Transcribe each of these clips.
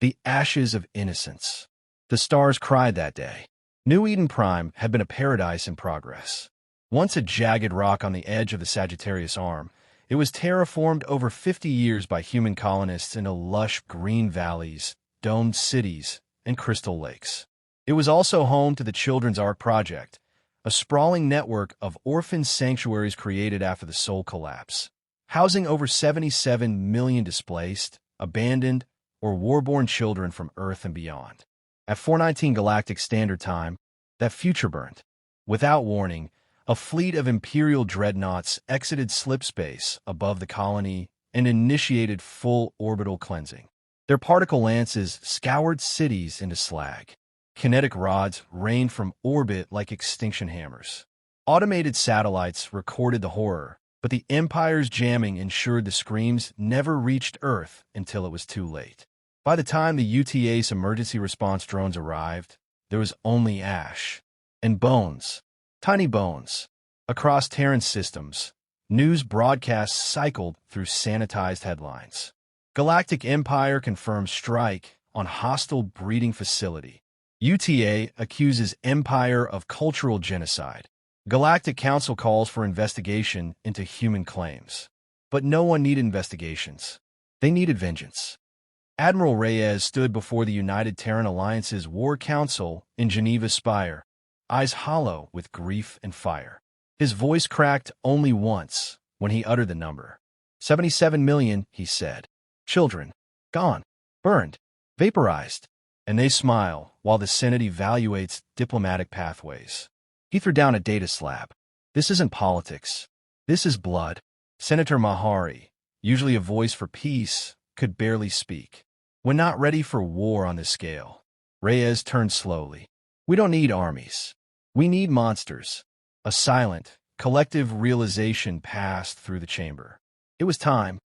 The ashes of innocence. The stars cried that day. New Eden Prime had been a paradise in progress. Once a jagged rock on the edge of the Sagittarius Arm, it was terraformed over 50 years by human colonists into lush green valleys, domed cities, and crystal lakes. It was also home to the Children's Ark Project, a sprawling network of orphan sanctuaries created after the Sol collapse, housing over 77 million displaced, abandoned, or warborn children from Earth and beyond. At 4:19 Galactic Standard Time, that future burned. Without warning, a fleet of Imperial dreadnoughts exited slipspace above the colony and initiated full orbital cleansing. Their particle lances scoured cities into slag. Kinetic rods rained from orbit like extinction hammers. Automated satellites recorded the horror, but the Empire's jamming ensured the screams never reached Earth until it was too late. By the time the UTA's emergency response drones arrived, there was only ash and bones, tiny bones. Across Terran systems, news broadcasts cycled through sanitized headlines. Galactic Empire confirms strike on hostile breeding facility. UTA accuses Empire of cultural genocide. Galactic Council calls for investigation into human claims. But no one needed investigations. They needed vengeance. Admiral Reyes stood before the United Terran Alliance's War Council in Geneva's Spire, eyes hollow with grief and fire. His voice cracked only once when he uttered the number. 77 million, he said. Children. Gone. Burned. Vaporized. And they smile while the Senate evaluates diplomatic pathways. He threw down a data slab. This isn't politics. This is blood. Senator Mahari, usually a voice for peace, could barely speak. We're not ready for war on this scale. Reyes turned slowly. We don't need armies. We need monsters. A silent, collective realization passed through the chamber. It was time.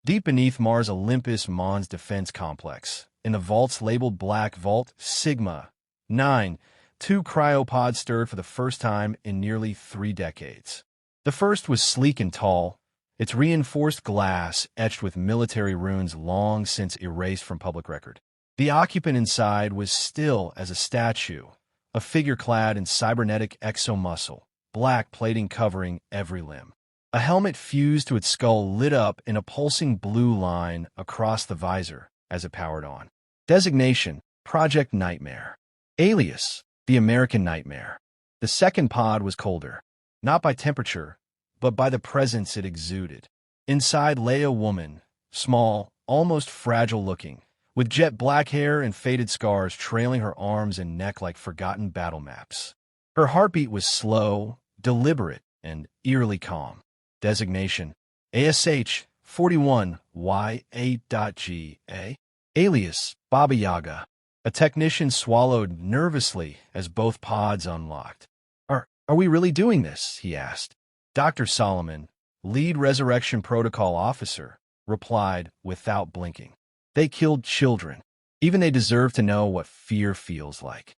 Deep beneath Mars Olympus Mons Defense Complex, in the vaults labeled Black Vault Sigma 9, two cryopods stirred for the first time in nearly 3 decades. The first was sleek and tall, its reinforced glass etched with military runes long since erased from public record. The occupant inside was still as a statue, a figure clad in cybernetic exomuscle, black plating covering every limb. A helmet fused to its skull lit up in a pulsing blue line across the visor as it powered on. Designation: Project Nightmare. Alias: The American Nightmare. The second pod was colder, not by temperature, but by the presence it exuded. Inside lay a woman, small, almost fragile-looking, with jet black hair and faded scars trailing her arms and neck like forgotten battle maps. Her heartbeat was slow, deliberate, and eerily calm. Designation: ASH 41YA.GA. Alias: Baba Yaga. A technician swallowed nervously as both pods unlocked. Are we really doing this?" he asked. Dr. Solomon, lead resurrection protocol officer, replied without blinking. "They killed children. Even they deserve to know what fear feels like."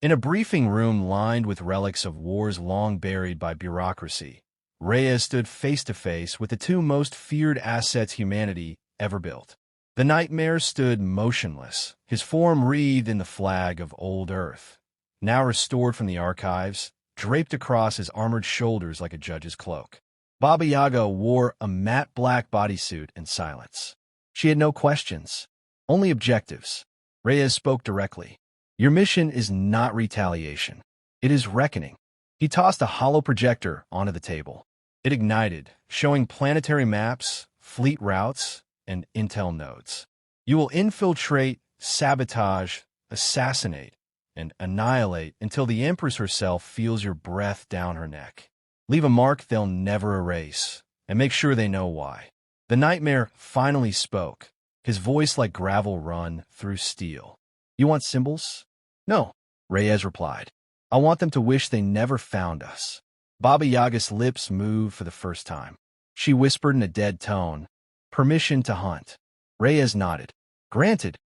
In a briefing room lined with relics of wars long buried by bureaucracy, Reyes stood face-to-face with the two most feared assets humanity ever built. The Nightmare stood motionless, his form wreathed in the flag of old Earth, now restored from the archives, draped across his armored shoulders like a judge's cloak. Baba Yaga wore a matte black bodysuit in silence. She had no questions, only objectives. Reyes spoke directly. "Your mission is not retaliation. It is reckoning." He tossed a hollow projector onto the table. It ignited, showing planetary maps, fleet routes, and intel nodes. "You will infiltrate, sabotage, assassinate, and annihilate until the Empress herself feels your breath down her neck. Leave a mark they'll never erase, and make sure they know why." The Nightmare finally spoke, his voice like gravel run through steel. "You want symbols?" "No," Reyes replied. "I want them to wish they never found us." Baba Yaga's lips moved for the first time. She whispered in a dead tone, "Permission to hunt." Reyes nodded. "Granted."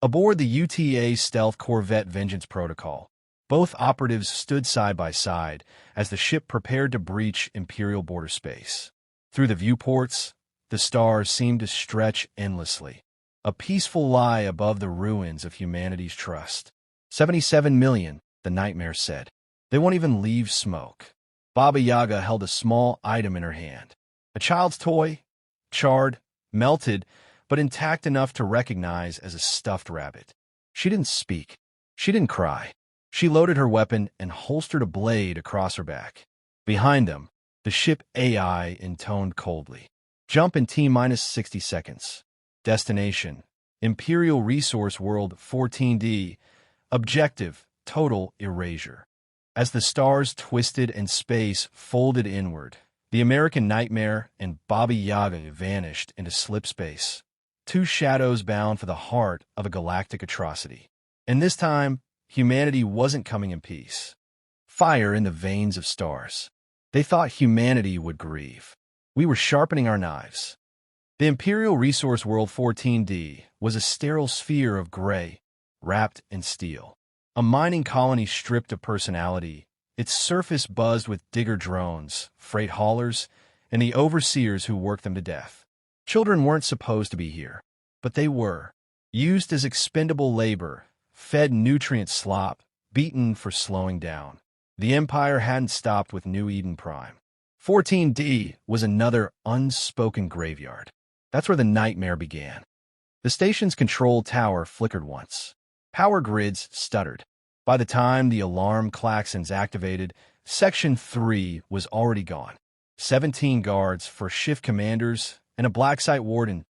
Aboard the UTA stealth corvette Vengeance Protocol, both operatives stood side by side as the ship prepared to breach Imperial border space. Through the viewports, the stars seemed to stretch endlessly. a peaceful lie above the ruins of humanity's trust. 77 million, the nightmare said. They won't even leave smoke. Baba Yaga held a small item in her hand. A child's toy, charred, melted, but intact enough to recognize as a stuffed rabbit. She didn't speak. She didn't cry. She loaded her weapon and holstered a blade across her back. Behind them, the ship AI intoned coldly. Jump in T-minus 60 seconds. Destination: Imperial Resource World 14D. Objective: total erasure. As the stars twisted and space folded inward, the American Nightmare and Baba Yaga vanished into slipspace. Two shadows bound for the heart of a galactic atrocity. And this time, humanity wasn't coming in peace. Fire in the veins of stars. They thought humanity would grieve. We were sharpening our knives. The Imperial Resource World 14D was a sterile sphere of gray, wrapped in steel. A mining colony stripped of personality, its surface buzzed with digger drones, freight haulers, and the overseers who worked them to death. Children weren't supposed to be here, but they were. Used as expendable labor, fed nutrient slop, beaten for slowing down. The Empire hadn't stopped with New Eden Prime. 14D was another unspoken graveyard. That's where the nightmare began. The station's control tower flickered once. Power grids stuttered. By the time the alarm klaxons activated, Section 3 was already gone. 17 guards, first shift commanders, and a black site warden,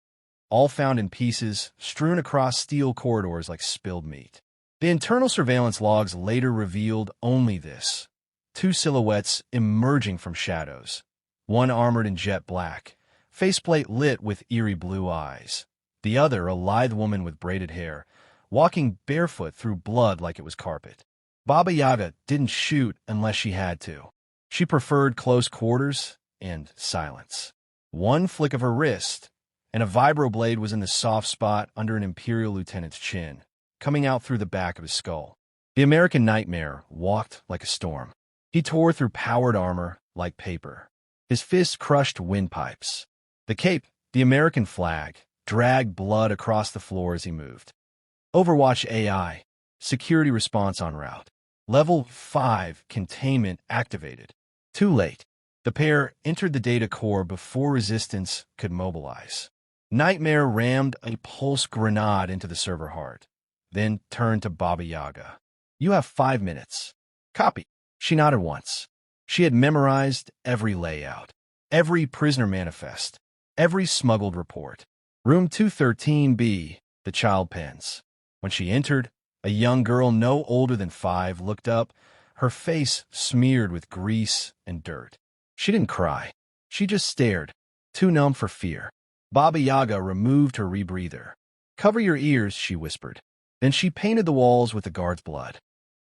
all found in pieces, strewn across steel corridors like spilled meat. The internal surveillance logs later revealed only this: two silhouettes emerging from shadows, one armored in jet black, faceplate lit with eerie blue eyes, the other a lithe woman with braided hair, walking barefoot through blood like it was carpet. Baba Yaga didn't shoot unless she had to. She preferred close quarters and silence. One flick of her wrist, and a vibroblade was in the soft spot under an Imperial lieutenant's chin, coming out through the back of his skull. The American Nightmare walked like a storm. He tore through powered armor like paper. His fists crushed windpipes. The cape, the American flag, dragged blood across the floor as he moved. Overwatch AI. Security response en route. Level 5 containment activated. Too late. The pair entered the data core before resistance could mobilize. Nightmare rammed a pulse grenade into the server heart, then turned to Baba Yaga. You have 5 minutes. Copy. She nodded once. She had memorized every layout, every prisoner manifest, every smuggled report. Room 213B, the child pens. When she entered, a young girl no older than 5 looked up, her face smeared with grease and dirt. She didn't cry. She just stared, too numb for fear. Baba Yaga removed her rebreather. Cover your ears, she whispered. Then she painted the walls with the guard's blood.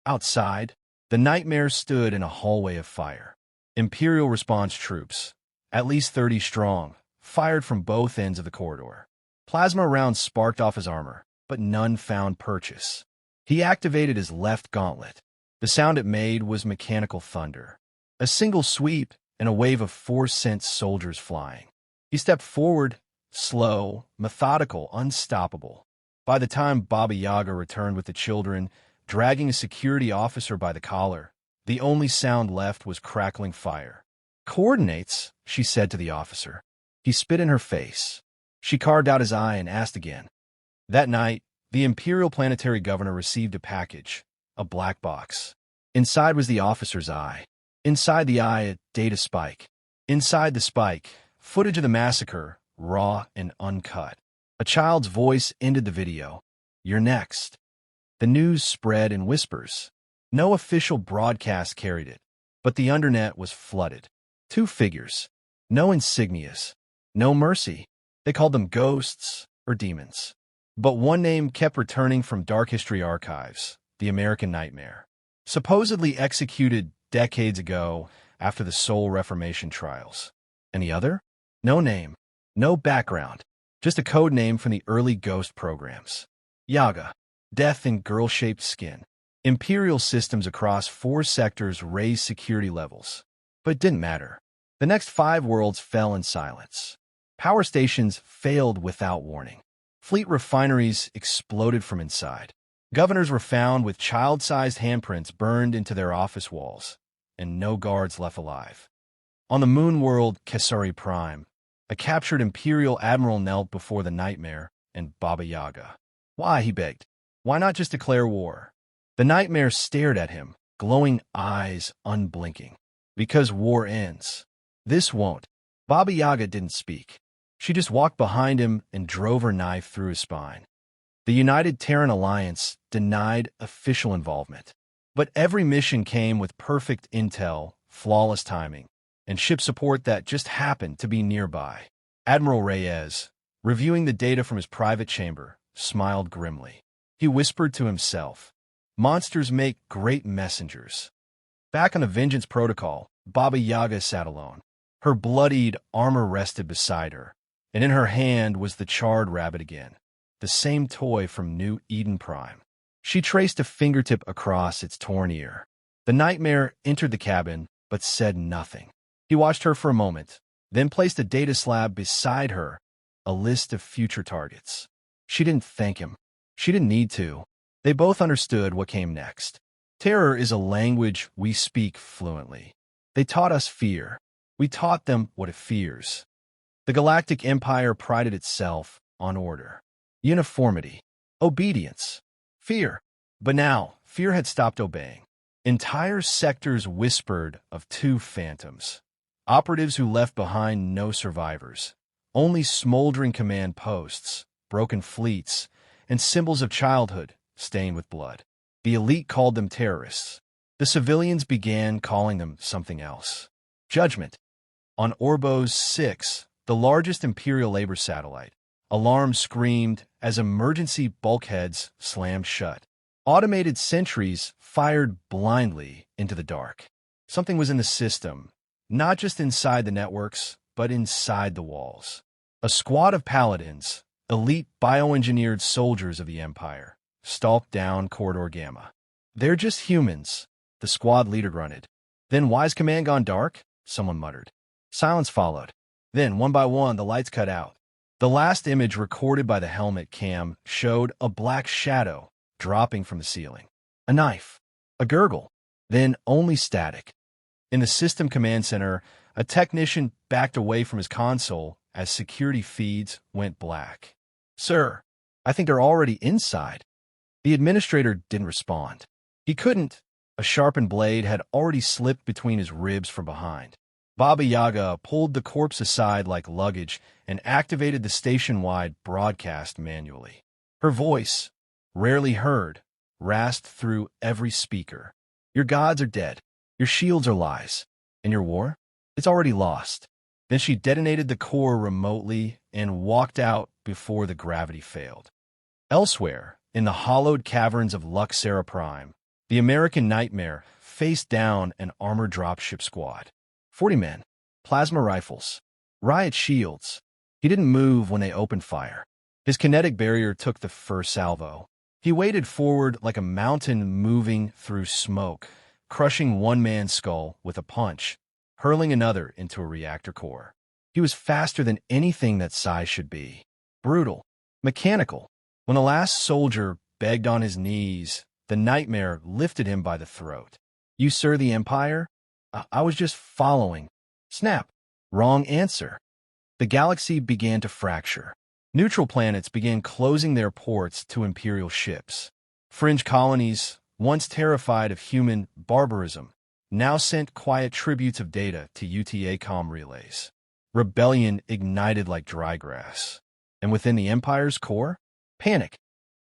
Outside, the nightmare stood in a hallway of fire. Imperial response troops, at least 30 strong, fired from both ends of the corridor. Plasma rounds sparked off his armor, but none found purchase. He activated his left gauntlet. The sound it made was mechanical thunder. A single sweep, and a wave of 4 sent soldiers flying. He stepped forward, slow, methodical, unstoppable. By the time Baba Yaga returned with the children, dragging a security officer by the collar, the only sound left was crackling fire. Coordinates, she said to the officer. He spit in her face. She carved out his eye and asked again. That night, the Imperial Planetary Governor received a package, a black box. Inside was the officer's eye. Inside the eye, a data spike. Inside the spike, footage of the massacre, raw and uncut. A child's voice ended the video. You're next. The news spread in whispers. No official broadcast carried it, but the undernet was flooded. 2 figures. No insignias. No mercy. They called them ghosts or demons. But one name kept returning from dark history archives, the American Nightmare. Supposedly executed decades ago after the Soul Reformation trials. And the other? No name. No background. Just a code name from the early ghost programs. Yaga. Death in girl-shaped skin. Imperial systems across 4 sectors raised security levels. But it didn't matter. The next 5 worlds fell in silence. Power stations failed without warning. Fleet refineries exploded from inside. Governors were found with child-sized handprints burned into their office walls, and no guards left alive. On the moon world Kesari Prime, a captured Imperial admiral knelt before the Nightmare and Baba Yaga. Why, he begged. Why not just declare war? The Nightmare stared at him, glowing eyes unblinking. Because war ends. This won't. Baba Yaga didn't speak. She just walked behind him and drove her knife through his spine. The United Terran Alliance denied official involvement. But every mission came with perfect intel, flawless timing, and ship support that just happened to be nearby. Admiral Reyes, reviewing the data from his private chamber, smiled grimly. He whispered to himself, "Monsters make great messengers." Back on the Vengeance Protocol, Baba Yaga sat alone. Her bloodied armor rested beside her, and in her hand was the charred rabbit again, the same toy from New Eden Prime. She traced a fingertip across its torn ear. The Nightmare entered the cabin, but said nothing. He watched her for a moment, then placed a data slab beside her, a list of future targets. She didn't thank him. She didn't need to. They both understood what came next. Terror is a language we speak fluently. They taught us fear. We taught them what it fears. The Galactic Empire prided itself on order, uniformity, obedience, fear. But now, fear had stopped obeying. Entire sectors whispered of two phantoms. Operatives who left behind no survivors. Only smoldering command posts, broken fleets, and symbols of childhood stained with blood. The elite called them terrorists. The civilians began calling them something else. Judgment. On Orbos 6, the largest Imperial labor satellite, alarms screamed as emergency bulkheads slammed shut. Automated sentries fired blindly into the dark. Something was in the system, not just inside the networks, but inside the walls. A squad of paladins, elite bioengineered soldiers of the Empire, stalked down Corridor Gamma. "They're just humans," the squad leader grunted. "Then why's command gone dark?" someone muttered. Silence followed. Then, one by one, the lights cut out. The last image recorded by the helmet cam showed a black shadow dropping from the ceiling. A knife. A gurgle. Then only static. In the system command center, a technician backed away from his console as security feeds went black. "Sir, I think they're already inside." The administrator didn't respond. He couldn't. A sharpened blade had already slipped between his ribs from behind. Baba Yaga pulled the corpse aside like luggage and activated the station-wide broadcast manually. Her voice, rarely heard, rasped through every speaker. "Your gods are dead. Your shields are lies. And your war? It's already lost." Then she detonated the core remotely and walked out before the gravity failed. Elsewhere, in the hollowed caverns of Luxera Prime, the American Nightmare faced down an armored dropship squad. 40 men, plasma rifles, riot shields. He didn't move when they opened fire. His kinetic barrier took the first salvo. He waded forward like a mountain moving through smoke, crushing one man's skull with a punch, hurling another into a reactor core. He was faster than anything that size should be. Brutal, mechanical. When the last soldier begged on his knees, the Nightmare lifted him by the throat. "You serve the Empire? I was just following." Snap. Wrong answer. The galaxy began to fracture. Neutral planets began closing their ports to Imperial ships. Fringe colonies, once terrified of human barbarism, now sent quiet tributes of data to UTA comm relays. Rebellion ignited like dry grass. And within the Empire's core, panic.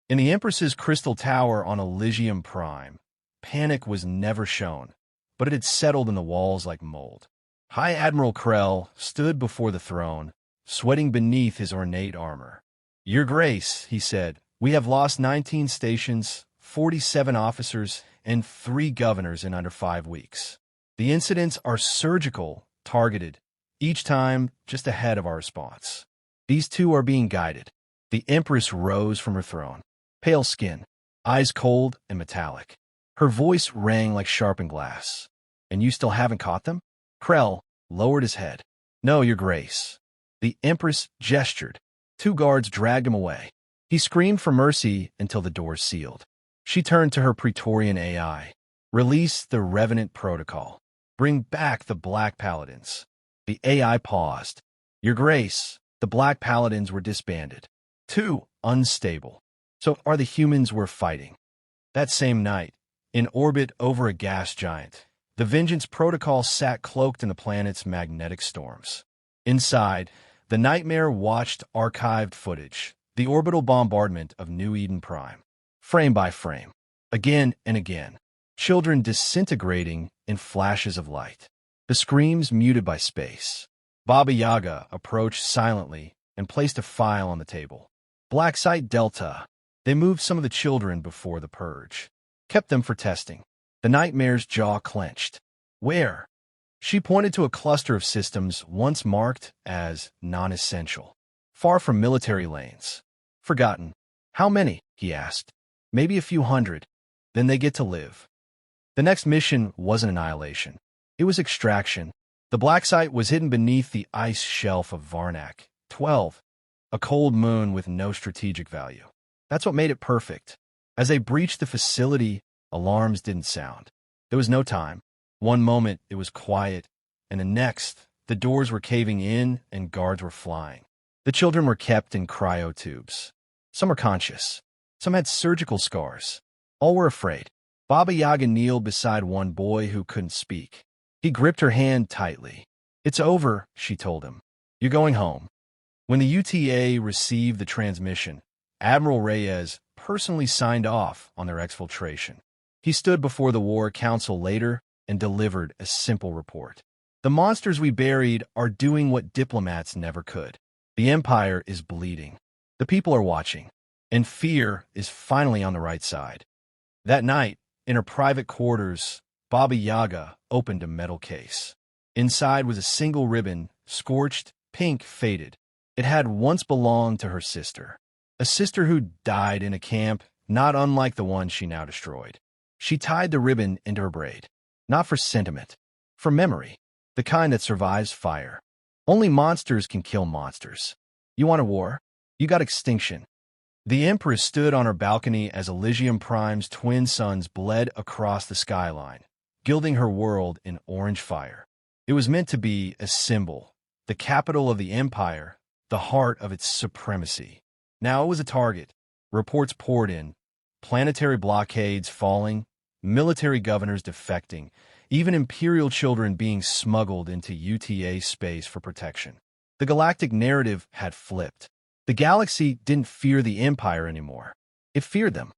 In the Empress's crystal tower on Elysium Prime, panic was never shown, but it had settled in the walls like mold. High Admiral Krell stood before the throne, sweating beneath his ornate armor. "Your Grace," he said, "we have lost 19 stations, 47 officers, and 3 governors in under 5 weeks. The incidents are surgical, targeted, each time just ahead of our response. These 2 are being guided." The Empress rose from her throne, pale skin, eyes cold and metallic. Her voice rang like sharpened glass. "And you still haven't caught them?" Krell lowered his head. "No, Your Grace." The Empress gestured. 2 guards dragged him away. He screamed for mercy until the doors sealed. She turned to her Praetorian AI. Release the Revenant Protocol. Bring back the Black Paladins. The AI paused. Your Grace, the Black Paladins were disbanded. Too unstable. So are the humans we're fighting. That same night, in orbit over a gas giant, the Vengeance Protocol sat cloaked in the planet's magnetic storms. Inside, the Nightmare watched archived footage, the orbital bombardment of New Eden Prime. Frame by frame, again and again, children disintegrating in flashes of light. The screams muted by space. Baba Yaga approached silently and placed a file on the table. Black Site Delta. They moved some of the children before the purge. Kept them for testing. The Nightmare's jaw clenched. Where? She pointed to a cluster of systems once marked as non-essential. Far from military lanes. Forgotten. How many? He asked. Maybe a few hundred. Then they get to live. The next mission wasn't annihilation. It was extraction. The black site was hidden beneath the ice shelf of Varnak. 12. A cold moon with no strategic value. That's what made it perfect. As they breached the facility, alarms didn't sound. There was no time. One moment it was quiet, and the next, the doors were caving in and guards were flying. The children were kept in cryotubes. Some were conscious. Some had surgical scars. All were afraid. Baba Yaga kneeled beside one boy who couldn't speak. He gripped her hand tightly. It's over, she told him. You're going home. When the UTA received the transmission, Admiral Reyes personally signed off on their exfiltration. He stood before the War Council later and delivered a simple report. The monsters we buried are doing what diplomats never could. The Empire is bleeding. The people are watching. And fear is finally on the right side. That night, in her private quarters, Baba Yaga opened a metal case. Inside was a single ribbon, scorched, pink, faded. It had once belonged to her sister. A sister who died in a camp, not unlike the one she now destroyed. She tied the ribbon into her braid. Not for sentiment, for memory, the kind that survives fire. Only monsters can kill monsters. You want a war? You got extinction. The Empress stood on her balcony as Elysium Prime's twin suns bled across the skyline, gilding her world in orange fire. It was meant to be a symbol, the capital of the Empire, the heart of its supremacy. Now it was a target. Reports poured in, planetary blockades falling, military governors defecting, even imperial children being smuggled into UTA space for protection. The galactic narrative had flipped. The galaxy didn't fear the Empire anymore. It feared them.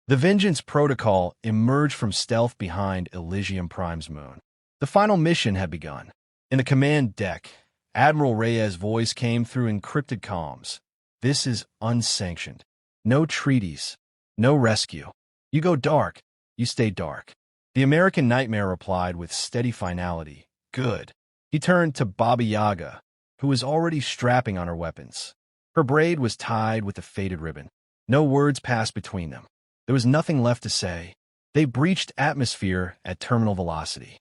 The Vengeance Protocol emerged from stealth behind Elysium Prime's moon. The final mission had begun. In the command deck, Admiral Reyes' voice came through encrypted comms. This is unsanctioned. No treaties. No rescue. You go dark. You stay dark. The American Nightmare replied with steady finality. Good. He turned to Baba Yaga, who was already strapping on her weapons. Her braid was tied with a faded ribbon. No words passed between them. There was nothing left to say. They breached atmosphere at terminal velocity.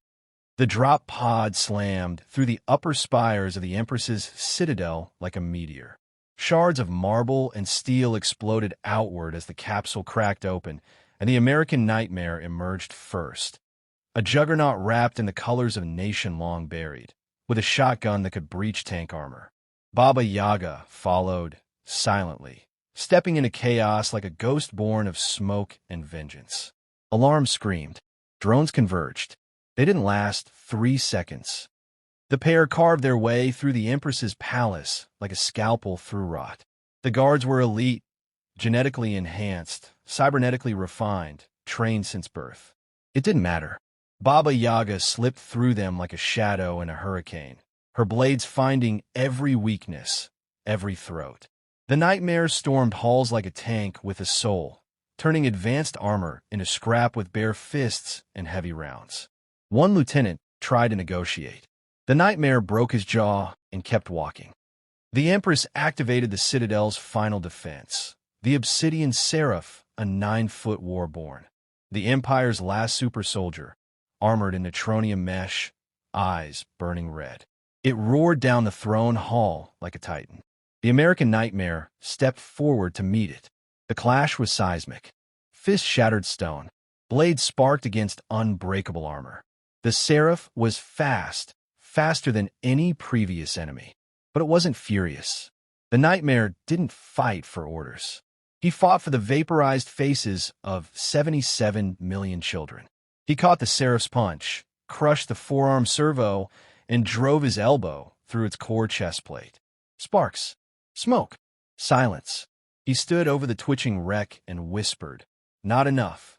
The drop pod slammed through the upper spires of the Empress's citadel like a meteor. Shards of marble and steel exploded outward as the capsule cracked open, and the American Nightmare emerged first. A juggernaut wrapped in the colors of a nation long buried, with a shotgun that could breach tank armor. Baba Yaga followed, silently, stepping into chaos like a ghost born of smoke and vengeance. Alarms screamed. Drones converged. They didn't last 3 seconds. The pair carved their way through the Empress's palace like a scalpel through rot. The guards were elite, genetically enhanced, cybernetically refined, trained since birth. It didn't matter. Baba Yaga slipped through them like a shadow in a hurricane, her blades finding every weakness, every throat. The Nightmare stormed halls like a tank with a soul, turning advanced armor into scrap with bare fists and heavy rounds. One lieutenant tried to negotiate. The Nightmare broke his jaw and kept walking. The Empress activated the Citadel's final defense, the Obsidian Seraph, a 9-foot warborn. The Empire's last super soldier, armored in neutronium mesh, eyes burning red. It roared down the throne hall like a titan. The American nightmare stepped forward to meet it. The clash was seismic. Fists shattered stone. Blades sparked against unbreakable armor. The Seraph was fast, faster than any previous enemy. But it wasn't furious. The nightmare didn't fight for orders. He fought for the vaporized faces of 77 million children. He caught the Seraph's punch, crushed the forearm servo, and drove his elbow through its core chest plate. Sparks. Smoke. Silence. He stood over the twitching wreck and whispered, "Not enough."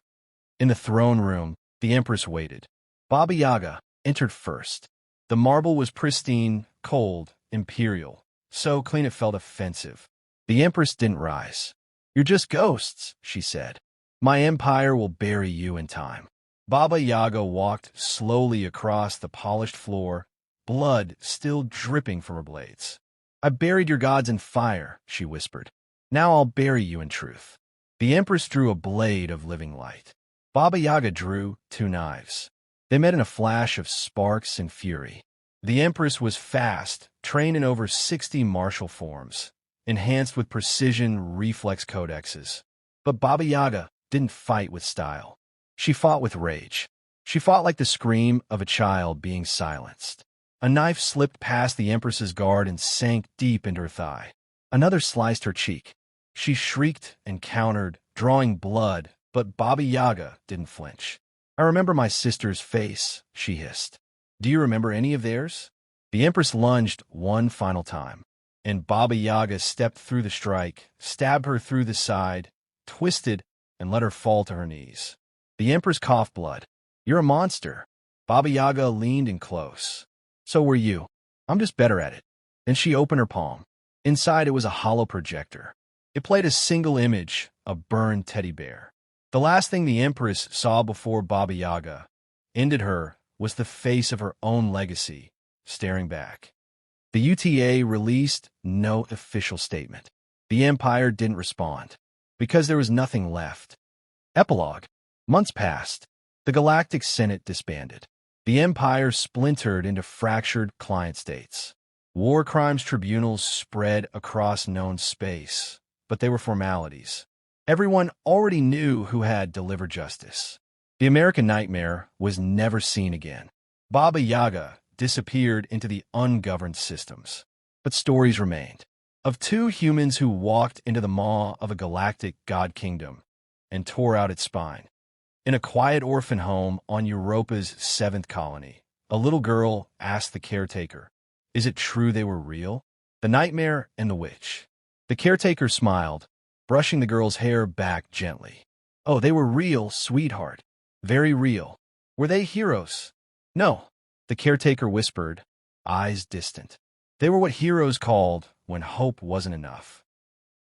In the throne room, the Empress waited. Baba Yaga entered first. The marble was pristine, cold, imperial, so clean it felt offensive. The Empress didn't rise. "You're just ghosts," she said. "My empire will bury you in time." Baba Yaga walked slowly across the polished floor, blood still dripping from her blades. "I buried your gods in fire," she whispered. "Now I'll bury you in truth." The Empress drew a blade of living light. Baba Yaga drew 2 knives. They met in a flash of sparks and fury. The Empress was fast, trained in over 60 martial forms, enhanced with precision reflex codexes. But Baba Yaga didn't fight with style. She fought with rage. She fought like the scream of a child being silenced. A knife slipped past the Empress's guard and sank deep into her thigh. Another sliced her cheek. She shrieked and countered, drawing blood, but Baba Yaga didn't flinch. "I remember my sister's face," she hissed. "Do you remember any of theirs?" The Empress lunged one final time, and Baba Yaga stepped through the strike, stabbed her through the side, twisted, and let her fall to her knees. The Empress coughed blood. "You're a monster." Baba Yaga leaned in close. "So were you. I'm just better at it." Then she opened her palm. Inside it was a hollow projector. It played a single image, a burned teddy bear. The last thing the Empress saw before Baba Yaga ended her was the face of her own legacy, staring back. The UTA released no official statement. The Empire didn't respond, because there was nothing left. Epilogue. Months passed. The Galactic Senate disbanded. The Empire splintered into fractured client states. War crimes tribunals spread across known space, but they were formalities. Everyone already knew who had delivered justice. The American nightmare was never seen again. Baba Yaga disappeared into the ungoverned systems. But stories remained. Of 2 humans who walked into the maw of a galactic god kingdom and tore out its spine. In a quiet orphan home on Europa's 7th colony, a little girl asked the caretaker, "Is it true they were real?" The nightmare and the witch. The caretaker smiled, brushing the girl's hair back gently. "Oh, they were real, sweetheart. Very real." "Were they heroes?" "No," the caretaker whispered, eyes distant. "They were what heroes called when hope wasn't enough.